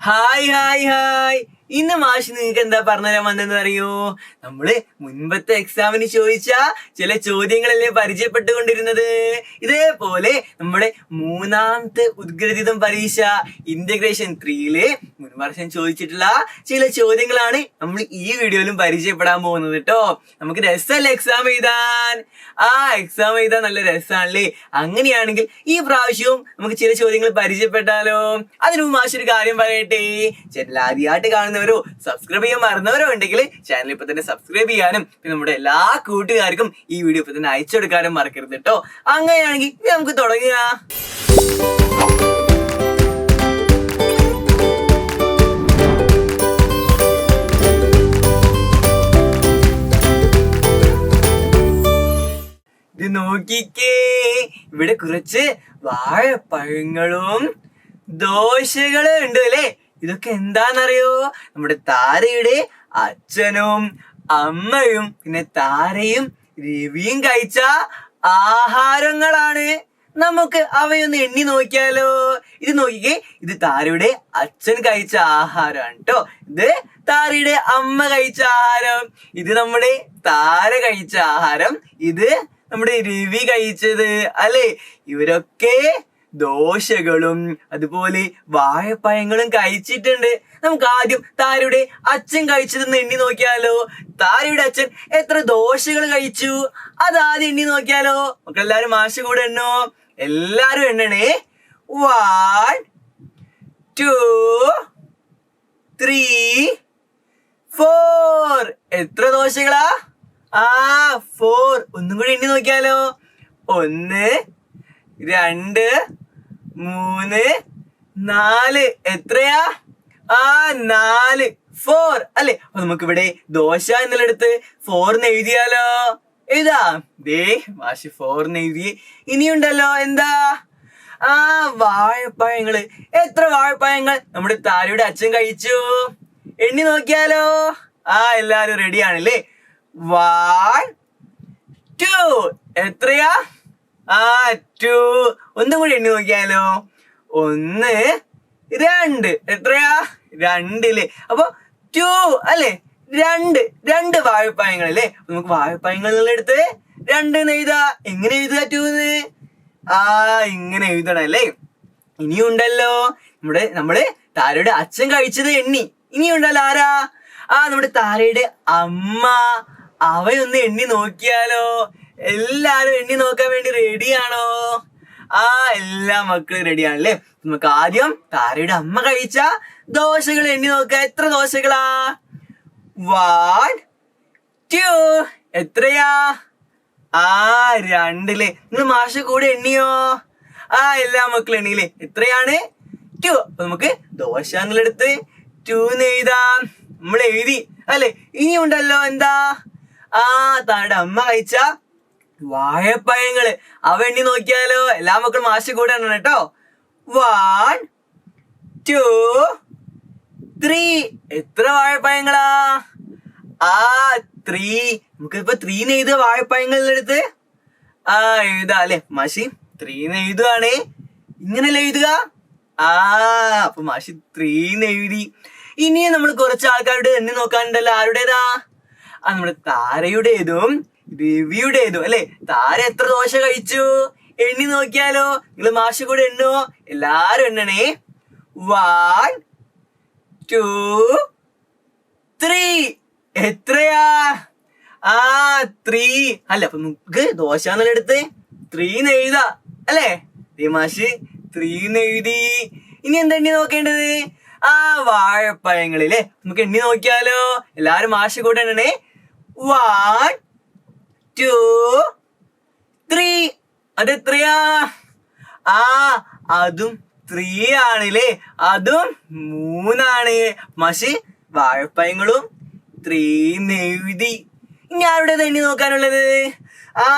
Hi hi hi. ഇന്ന് മാഷ് നിങ്ങൾക്ക് എന്താ പറഞ്ഞുതരാൻ വന്നെന്ന് അറിയോ? നമ്മള് മുൻപത്തെ എക്സാമിന് ചോദിച്ച ചില ചോദ്യങ്ങളല്ലേ പരിചയപ്പെട്ടുകൊണ്ടിരുന്നത്. ഇതേപോലെ നമ്മുടെ മൂന്നാമത്തെ ഉദ്ഗ്രഥിതം പരീക്ഷ ഇന്റഗ്രേഷൻ 3 മുൻ വർഷം ചോദിച്ചിട്ടുള്ള ചില ചോദ്യങ്ങളാണ് നമ്മൾ ഈ വീഡിയോയിലും പരിചയപ്പെടാൻ പോകുന്നത് കേട്ടോ. നമുക്ക് രസമല്ലേ എക്സാം എഴുതാൻ? എക്സാം എഴുതാൻ നല്ല രസമാണല്ലേ. അങ്ങനെയാണെങ്കിൽ ഈ പ്രാവശ്യവും നമുക്ക് ചില ചോദ്യങ്ങൾ പരിചയപ്പെട്ടാലോ? അതിനു മുമ്പ് മാഷ് ഒരു കാര്യം പറയട്ടെ. ചാനൽ ആദ്യമായിട്ട് കാണുന്നവരോ സബ്സ്ക്രൈബ് ചെയ്യാൻ മറന്നവരോ ഉണ്ടെങ്കിൽ ചാനൽ ഇപ്പൊ തന്നെ സബ്സ്ക്രൈബ് ചെയ്യാനും പിന്നെ നമ്മുടെ എല്ലാ കൂട്ടുകാർക്കും ഈ വീഡിയോ ഇപ്പൊ തന്നെ അയച്ചു കൊടുക്കാനും മറക്കരുത് കേട്ടോ. അങ്ങനെയാണെങ്കിൽ നമുക്ക് തുടങ്ങുക. ഇത് നോക്കിക്കേ, ഇവിടെ കുറച്ച് വാഴപ്പഴങ്ങളും ദോശകളും ഉണ്ട് അല്ലേ. ഇതൊക്കെ എന്താന്നറിയോ? നമ്മുടെ താരയുടെ അച്ഛനും അമ്മയും പിന്നെ താരയും രവിയും കഴിച്ച ആഹാരങ്ങളാണ്. നമുക്ക് അവയൊന്ന് എണ്ണി നോക്കിയാലോ? ഇത് നോക്കിക്കേ, ഇത് താരയുടെ അച്ഛൻ കഴിച്ച ആഹാരമാണ് കേട്ടോ. ഇത് താരയുടെ അമ്മ കഴിച്ച ആഹാരം. ഇത് നമ്മുടെ താര കഴിച്ച ആഹാരം. ഇത് നമ്മുടെ രവി കഴിച്ചത് അല്ലെ. ഇവരൊക്കെ ദോശകളും അതുപോലെ വാഴപ്പഴങ്ങളും കഴിച്ചിട്ടുണ്ട്. നമുക്ക് ആദ്യം താരയുടെ അച്ഛൻ കഴിച്ചതെന്ന് എണ്ണി നോക്കിയാലോ? താരയുടെ അച്ഛൻ എത്ര ദോശകൾ കഴിച്ചു അതാദ്യം എണ്ണി നോക്കിയാലോ? നമുക്ക് എല്ലാരും മാഷ് കൂടെ എണ്ണോ? എല്ലാരും എണ്ണണേ. 1 2 3 4. എത്ര ദോശകളാ? 4. ഒന്നും കൂടി എണ്ണി നോക്കിയാലോ? 1 2 3 4. എത്രയാ? 4. 4 അല്ലെ. അപ്പൊ നമുക്കിവിടെ ദോശ എന്നുള്ളടുത്ത് 4 എഴുതിയാലോ? എഴുതാം. ദേ മാഷ് 4 എഴുതി. ഇനിയുണ്ടല്ലോ എന്താ? വാഴപ്പഴങ്ങള്. എത്ര വാഴപ്പഴങ്ങൾ നമ്മുടെ താരയുടെ അച്ഛൻ കഴിച്ചു? എണ്ണി നോക്കിയാലോ? എല്ലാരും റെഡിയാണല്ലേ. 1 2. എത്രയാ? 2. ഒന്നും കൂടി എണ്ണി നോക്കിയാലോ? 1 2. എത്രയാ? 2 അപ്പൊ 2 അല്ലെ. 2 വാഴപ്പഴങ്ങൾ അല്ലേ. നമുക്ക് വാഴപ്പഴങ്ങൾ എടുത്ത് 2 എഴുതാ. എങ്ങനെ എഴുതുക 2? ഇങ്ങനെ എഴുതണം അല്ലേ. ഇനിയുണ്ടല്ലോ നമ്മള് താരയുടെ അച്ഛൻ കഴിച്ചത് എണ്ണി. ഇനിയുണ്ടല്ലോ ആരാ? നമ്മുടെ താരയുടെ അമ്മ. അവയൊന്ന് എണ്ണി നോക്കിയാലോ? എല്ലാരും എണ്ണി നോക്കാൻ വേണ്ടി റെഡിയാണോ? എല്ലാ മക്കളും റെഡിയാണല്ലേ. നമുക്ക് ആദ്യം താരയുടെ അമ്മ കഴിച്ച ദോശകൾ എണ്ണി നോക്കാം. എത്ര ദോശകളാ? 1 2. എത്രയാ? 2. നിങ്ങൾ മാഷ കൂടെ എണ്ണിയോ? എല്ലാ മക്കളും എണ്ണിയില്ലേ. എത്രയാണ്? 2. അപ്പൊ നമുക്ക് ദോശ എന്നുള്ളടുത്ത് 2 എഴുതാം. നമ്മൾ എഴുതി അല്ലെ. ഇനിയുണ്ടല്ലോ എന്താ? താരുടെ അമ്മ കഴിച്ച വാഴപ്പഴങ്ങള്. അവ എണ്ണി നോക്കിയാലോ? എല്ലാ മക്കളും മാഷ് കൂടെ എണ്ണണം കേട്ടോ. 1 2 3. എത്ര വാഴപ്പഴങ്ങളാ? 3. നമുക്കിപ്പോ 3 എഴുതുക വാഴപ്പഴങ്ങളിലെടുത്ത്. എഴുതാ അല്ലെ. മാഷി 3 എഴുതുകയാണേ. ഇങ്ങനല്ലേ എഴുതുക? അപ്പൊ മാഷി 3 എഴുതി. ഇനിയും നമ്മൾ കുറച്ച് ആൾക്കാരുടെ എണ്ണി നോക്കാനുണ്ടല്ലോ. ആരുടേതാ? നമ്മുടെ താരയുടേതും രവിയുടേതും അല്ലെ. താര എത്ര ദോശ കഴിച്ചു? എണ്ണി നോക്കിയാലോ? നിങ്ങൾ മാഷ് കൂടെ എണ്ണോ? എല്ലാരും എണ്ണണേ. 1 2 3. എത്രയാ? 3 അല്ല. അപ്പൊ നമുക്ക് ദോശ എന്നുള്ളടുത്ത് 3 എഴുതാ അല്ലെ. മാഷ് 3 എഴുതി. ഇനി എന്താ എണ്ണി നോക്കേണ്ടത്? വാഴപ്പഴങ്ങളില്ലേ. നമുക്ക് എണ്ണി നോക്കിയാലോ? എല്ലാരും മാഷ് കൂടെ എണ്ണണേ. 1 2 3. അതെത്രയാ? അതും 3 ആണല്ലേ. അതും 3 മാഷ് വാഴപ്പഴങ്ങളും 3 എഴുതി. ഇനി ആരുടേത് എണ്ണി നോക്കാനുള്ളത്?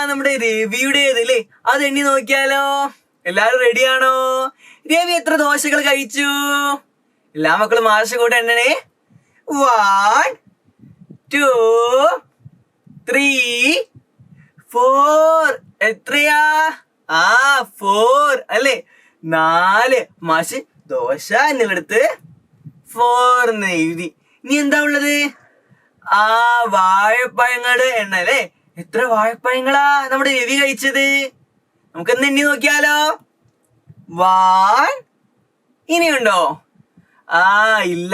നമ്മുടെ രവിയുടേത് അല്ലേ. അത് എണ്ണി നോക്കിയാലോ? എല്ലാരും റെഡിയാണോ? രവി എത്ര ദോശകൾ കഴിച്ചു? എല്ലാ മക്കളും മാഷ് കൂടെ എണ്ണണേ. 1 2 3 4. എത്രയാ? 4 അല്ലേ. 4. മാഷ് ദോശ എന്നുള്ളടുത്ത് 4 എന്ന് എഴുതി. ഇനി എന്താ ഉള്ളത്? ആ വാഴപ്പഴങ്ങളുടെ എണ്ണ അല്ലേ? എത്ര വാഴപ്പഴങ്ങളാ നമ്മുടെ രവി കഴിച്ചത്? നമുക്കൊന്ന് എണ്ണി നോക്കിയാലോ. 1. ഇനിയുണ്ടോ? ഇല്ല,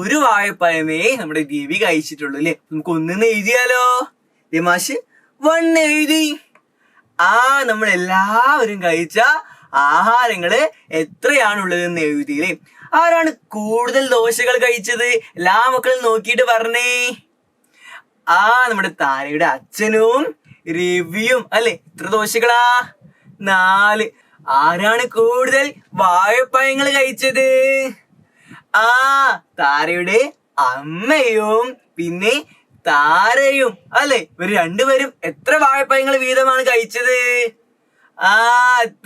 ഒരു വാഴപ്പഴമേ നമ്മുടെ രവി കഴിച്ചിട്ടുള്ളൂ അല്ലേ? നമുക്ക് ഒന്നെന്ന് എഴുതിയാലോ. മാഷ് 1 എഴുതി. നമ്മൾ എല്ലാവരും കഴിച്ച ആഹാരങ്ങള് എത്രയാണുള്ളതെന്ന് എഴുതിയില്ലേ? ആരാണ് കൂടുതൽ ദോശകൾ കഴിച്ചത്? എല്ലാ മക്കളും നോക്കിയിട്ട് പറഞ്ഞേ. നമ്മുടെ താരയുടെ അച്ഛനും രവിയും അല്ലെ? എത്ര ദോശകളാ? 4. ആരാണ് കൂടുതൽ വാഴപ്പഴങ്ങൾ കഴിച്ചത്? താരയുടെ അമ്മയും പിന്നെ താരയും അല്ലെ? ഇവർ രണ്ടുപേരും എത്ര വാഴപ്പഴങ്ങൾ വീതമാണ് കഴിച്ചത്?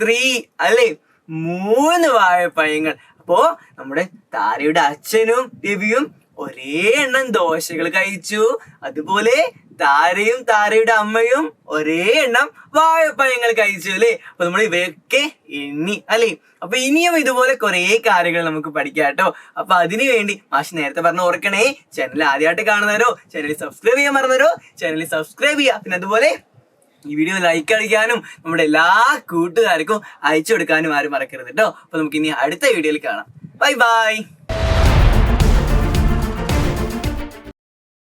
3 അല്ലെ? 3 വാഴപ്പഴങ്ങൾ. അപ്പോ നമ്മുടെ താരയുടെ അച്ഛനും രവിയും ഒരേ എണ്ണം ദോശകൾ കഴിച്ചു. അതുപോലെ താരയും താരയുടെ അമ്മയും ഒരേ എണ്ണം വാഴപ്പഴങ്ങൾ കഴിച്ചു അല്ലെ? അപ്പൊ നമ്മൾ ഇവയൊക്കെ എണ്ണി അല്ലെ? അപ്പൊ ഇനിയും ഇതുപോലെ കുറെ കാര്യങ്ങൾ നമുക്ക് പഠിക്കാം കേട്ടോ. അപ്പൊ അതിനു വേണ്ടി മാഷ് നേരത്തെ പറഞ്ഞ ഓർക്കണേ, ചാനൽ ആദ്യമായിട്ട് കാണുന്നവരോ ചാനൽ സബ്സ്ക്രൈബ് ചെയ്യാൻ മറന്നവരോ ചാനൽ സബ്സ്ക്രൈബ് ചെയ്യുക. പിന്നെ അതുപോലെ ഈ വീഡിയോ ലൈക്ക് അടിക്കാനും നമ്മുടെ എല്ലാ കൂട്ടുകാർക്കും അയച്ചു കൊടുക്കാനും ആരും മറക്കരുത് കേട്ടോ. അപ്പൊ നമുക്ക് ഇനി അടുത്ത വീഡിയോയിൽ കാണാം. Bye bye.